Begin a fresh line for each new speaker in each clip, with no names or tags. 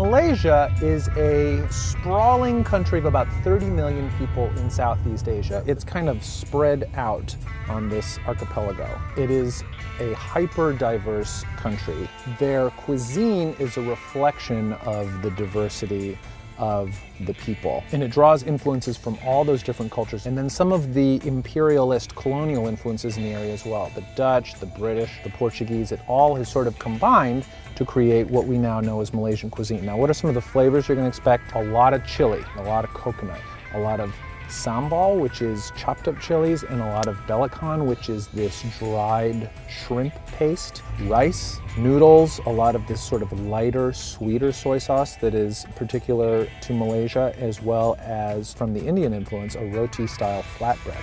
Malaysia is a sprawling country of about 30 million people in Southeast Asia. It's kind of spread out on this archipelago. It is a hyper-diverse country. Their cuisine is a reflection of the diversity of the people. And it draws influences from all those different cultures. And then some of the imperialist colonial influences in the area as well. The Dutch, the British, the Portuguese, it all has sort of combined to create what we now know as Malaysian cuisine. Now, what are some of the flavors you're gonna expect? A lot of chili, a lot of coconut, a lot of sambal, which is chopped up chilies, and a lot of belacan, which is this dried shrimp paste, rice, noodles, a lot of this sort of lighter, sweeter soy sauce that is particular to Malaysia, as well as from the Indian influence, a roti style flatbread.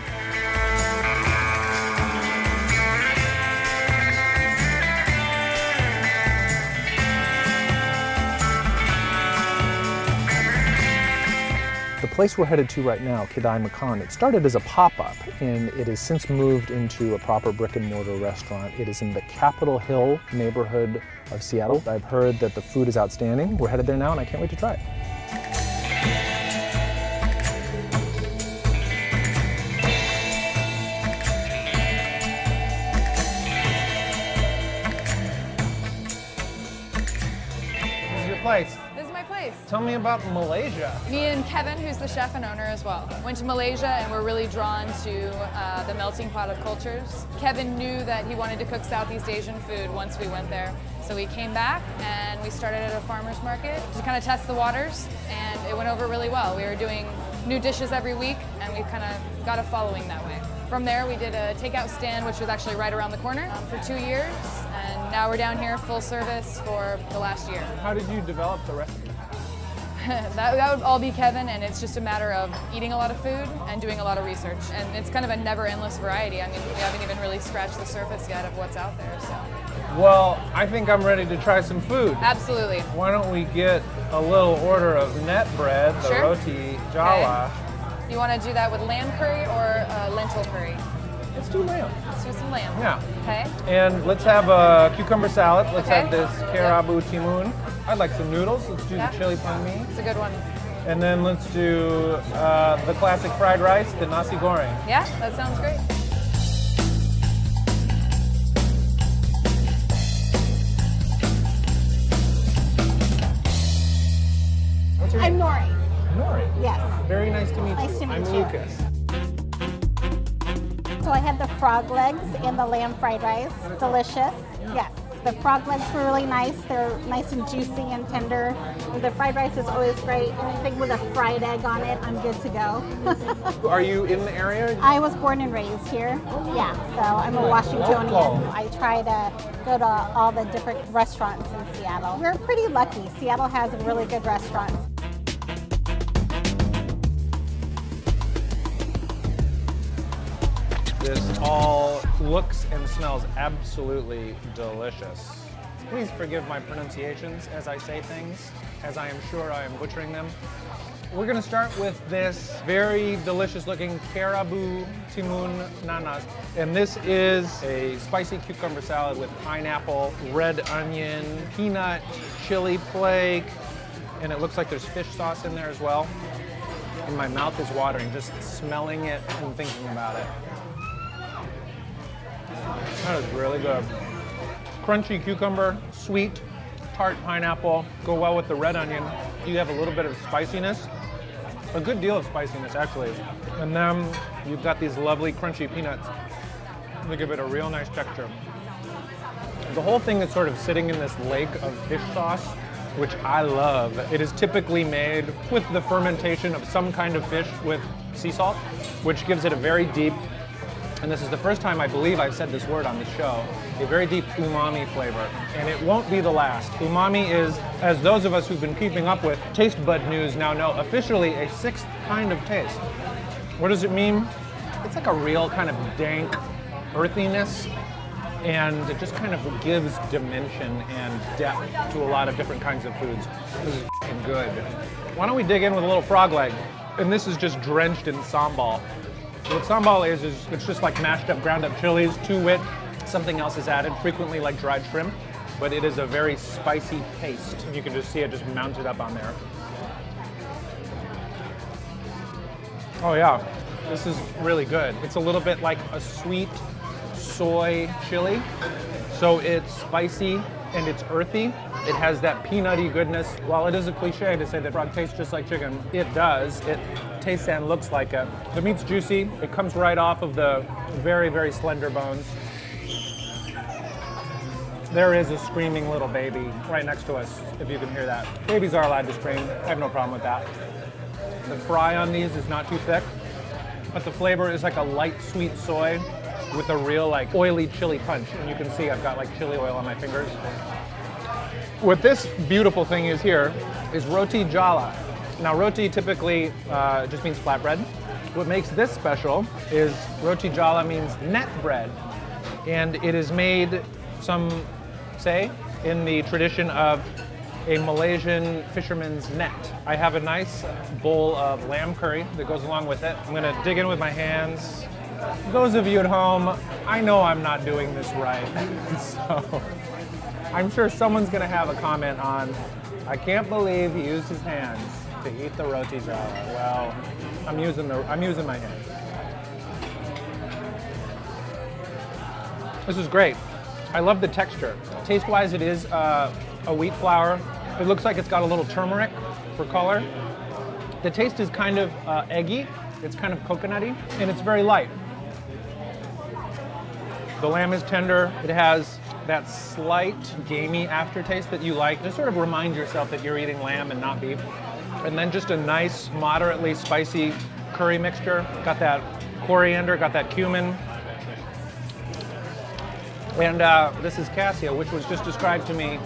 The place we're headed to right now, Kedai Makan, it started as a pop-up and it has since moved into a proper brick and mortar restaurant. It is in the Capitol Hill neighborhood of Seattle. I've heard that the food is outstanding. We're headed there now and I can't wait to try it. This is your place.
This is my place.
Tell me about Malaysia.
Me and Kevin, who's the chef and owner as well, went to Malaysia and we're really drawn to the melting pot of cultures. Kevin knew that he wanted to cook Southeast Asian food once we went there. So we came back and we started at a farmer's market to kind of test the waters, and it went over really well. We were doing new dishes every week and we kind of got a following that way. From there, we did a takeout stand, which was actually right around the corner, for 2 years. And now we're down here full service for the last year.
How did you develop the recipe?
that would all be Kevin, and it's just a matter of eating a lot of food and doing a lot of research. And it's kind of a never-endless variety. I mean, we haven't even really scratched the surface yet of what's out there, so.
Well, I think I'm ready to try some food.
Absolutely.
Why don't we get a little order of net bread, the
Sure.
roti jala.
Okay. You want to do that with lamb curry or lentil curry?
Let's do lamb.
Let's do some lamb.
Yeah.
Okay.
And let's have a cucumber salad. Let's
Okay.
have this kerabu timun. I'd like some noodles. Let's do
Yeah.
the chili pan mee.
It's a good one.
And then let's do the classic fried rice, the nasi goreng.
Yeah, that sounds great.
What's your
I'm
name?
Nori.
Nori.
Yes.
Very nice to meet
Nice
you.
to meet
I'm
you.
Lucas.
So I had the frog legs and the lamb fried rice. Delicious. Yes. The frog legs were really nice. They're nice and juicy and tender. And the fried rice is always great. Anything with a fried egg on it, I'm good to go.
Are you in the area?
I was born and raised here. Yeah, so I'm a Washingtonian.
Local.
I try to go to all the different restaurants in Seattle. We're pretty lucky. Seattle has really good restaurants.
This all looks and smells absolutely delicious. Please forgive my pronunciations as I say things, as I am sure I am butchering them. We're gonna start with this very delicious looking kerabu timun nanas. And this is a spicy cucumber salad with pineapple, red onion, peanut, chili flake, and it looks like there's fish sauce in there as well. And my mouth is watering just smelling it and thinking about it. That is really good. Crunchy cucumber, sweet, tart pineapple, go well with the red onion. You have a little bit of spiciness, a good deal of spiciness actually. And then you've got these lovely crunchy peanuts to give it a real nice texture. The whole thing is sort of sitting in this lake of fish sauce, which I love. It is typically made with the fermentation of some kind of fish with sea salt, which gives it a very deep, and this is the first time I believe I've said this word on the show, a very deep umami flavor. And it won't be the last. Umami is, as those of us who've been keeping up with taste bud news now know, officially a sixth kind of taste. What does it mean? It's like a real kind of dank earthiness, and it just kind of gives dimension and depth to a lot of different kinds of foods. This is f***ing good. Why don't we dig in with a little frog leg? And this is just drenched in sambal. What sambal is it's just like mashed up, ground up chilies, to wit. Something else is added, frequently like dried shrimp. but it is a very spicy paste. You can just see it just mounted up on there. Oh yeah, this is really good. It's a little bit like a sweet soy chili. So it's spicy and it's earthy. It has that peanutty goodness. While it is a cliche to say that frog tastes just like chicken, it does. It tastes and looks like it. The meat's juicy. It comes right off of the very, very slender bones. There is a screaming little baby right next to us, if you can hear that. Babies are allowed to scream. I have no problem with that. The fry on these is not too thick, but the flavor is like a light sweet soy with a real like oily chili punch. And you can see I've got like chili oil on my fingers. What this beautiful thing is here is roti jala. Now roti typically just means flatbread. What makes this special is roti jala means net bread. And it is made, some say, in the tradition of a Malaysian fisherman's net. I have a nice bowl of lamb curry that goes along with it. I'm gonna dig in with my hands. Those of you at home, I know I'm not doing this right. So I'm sure someone's gonna have a comment on, I can't believe he used his hands to eat the roti jala. Well, I'm using my hands. This is great. I love the texture. Taste-wise, it is a wheat flour. It looks like it's got a little turmeric for color. The taste is kind of eggy. It's kind of coconutty, and it's very light. The lamb is tender. It has that slight gamey aftertaste that you like. Just sort of remind yourself that you're eating lamb and not beef. And then just a nice, moderately spicy curry mixture. Got that coriander, got that cumin. And this is cassia, which was just described to me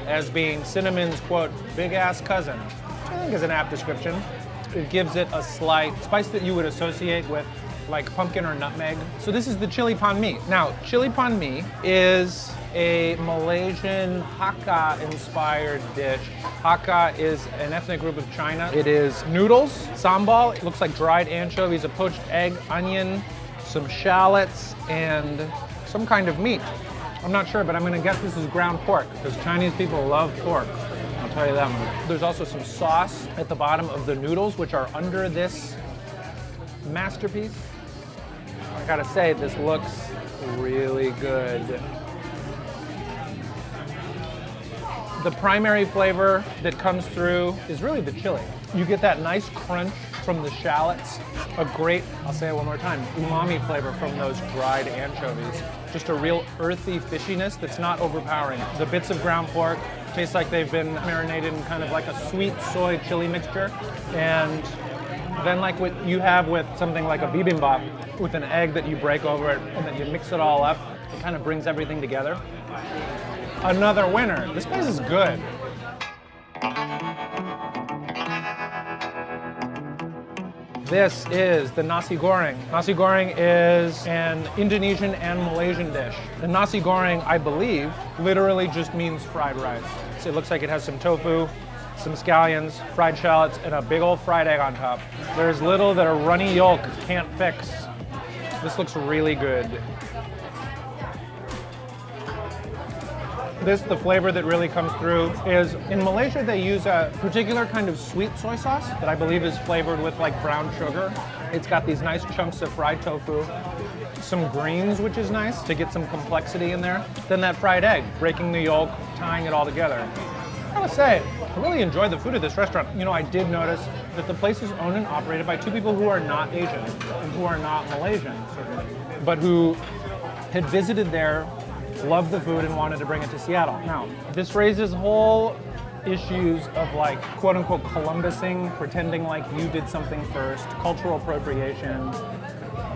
as being cinnamon's, quote, big-ass cousin, which I think is an apt description. It gives it a slight spice that you would associate with like pumpkin or nutmeg. So this is the chili pan mee. Now, chili pan mee is a Malaysian Hakka-inspired dish. Hakka is an ethnic group of China. It is noodles, sambal, it looks like dried anchovies, a poached egg, onion, some shallots, and some kind of meat. I'm not sure, but I'm gonna guess this is ground pork, because Chinese people love pork. I'll tell you that much. There's also some sauce at the bottom of the noodles, which are under this masterpiece. I gotta say, this looks really good. The primary flavor that comes through is really the chili. You get that nice crunch from the shallots, a great, I'll say it one more time, umami flavor from those dried anchovies. Just a real earthy fishiness that's not overpowering. The bits of ground pork taste like they've been marinated in kind of like a sweet soy chili mixture. And then like what you have with something like a bibimbap, with an egg that you break over it and then you mix it all up, it kind of brings everything together. Another winner. This place is good. This is the nasi goreng. Nasi goreng is an Indonesian and Malaysian dish. The nasi goreng, I believe, literally just means fried rice. So it looks like it has some tofu, some scallions, fried shallots, and a big old fried egg on top. There's little that a runny yolk can't fix. This looks really good. The flavor that really comes through is, in Malaysia they use a particular kind of sweet soy sauce that I believe is flavored with like brown sugar. It's got these nice chunks of fried tofu, some greens, which is nice to get some complexity in there. Then that fried egg, breaking the yolk, tying it all together. I gotta say, I really enjoyed the food at this restaurant. You know, I did notice that the place is owned and operated by two people who are not Asian and who are not Malaysian, certainly, but who had visited there, loved the food, and wanted to bring it to Seattle. Now, this raises whole issues of like, quote unquote, Columbusing, pretending like you did something first, cultural appropriation,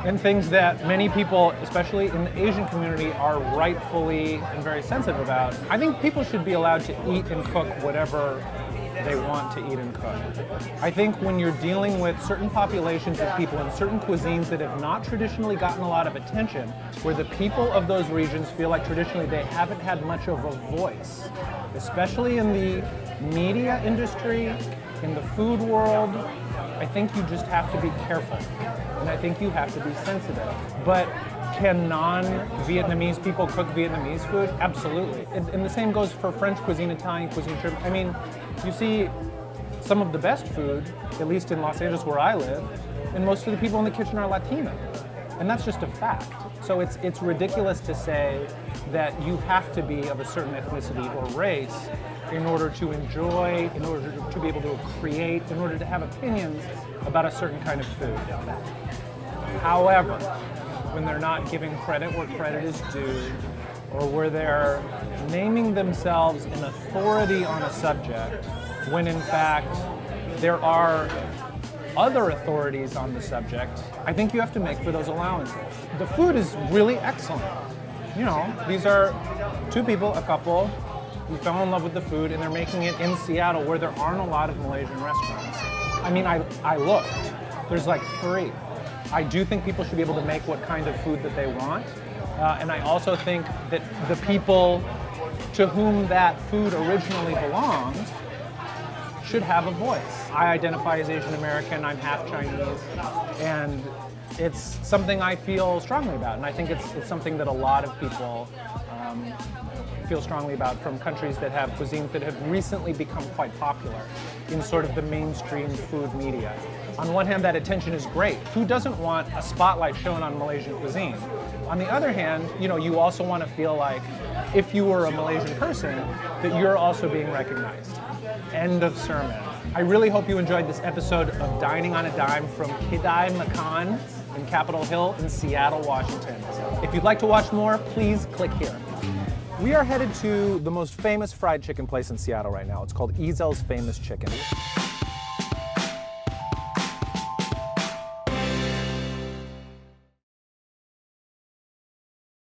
and things that many people, especially in the Asian community, are rightfully and very sensitive about. I think people should be allowed to eat and cook whatever they want to eat and cook. I think when you're dealing with certain populations of people in certain cuisines that have not traditionally gotten a lot of attention, where the people of those regions feel like traditionally they haven't had much of a voice, especially in the media industry, in the food world, I think you just have to be careful. And I think you have to be sensitive. But Can non-Vietnamese people cook Vietnamese food? Absolutely. And the same goes for French cuisine, Italian cuisine. I mean, you see some of the best food, at least in Los Angeles where I live, and most of the people in the kitchen are Latino. And that's just a fact. So it's ridiculous to say that you have to be of a certain ethnicity or race in order to enjoy, in order to be able to create, in order to have opinions about a certain kind of food. However, when they're not giving credit where credit is due, or where they're naming themselves an authority on a subject, when in fact there are other authorities on the subject, I think you have to make for those allowances. The food is really excellent. You know, these are two people, a couple, who fell in love with the food, and they're making it in Seattle where there aren't a lot of Malaysian restaurants. I mean, I looked. There's like 3. I do think people should be able to make what kind of food that they want. And I also think that the people to whom that food originally belonged should have a voice. I identify as Asian American, I'm half Chinese, and it's something I feel strongly about. And I think it's something that a lot of people feel strongly about from countries that have cuisines that have recently become quite popular in sort of the mainstream food media. On one hand, that attention is great. Who doesn't want a spotlight shown on Malaysian cuisine? On the other hand, you know, you also want to feel like if you were a Malaysian person, that you're also being recognized. End of sermon. I really hope you enjoyed this episode of Dining on a Dime from Kedai Makan in Capitol Hill in Seattle, Washington. If you'd like to watch more, please click here. We are headed to the most famous fried chicken place in Seattle right now. It's called Ezel's Famous Chicken.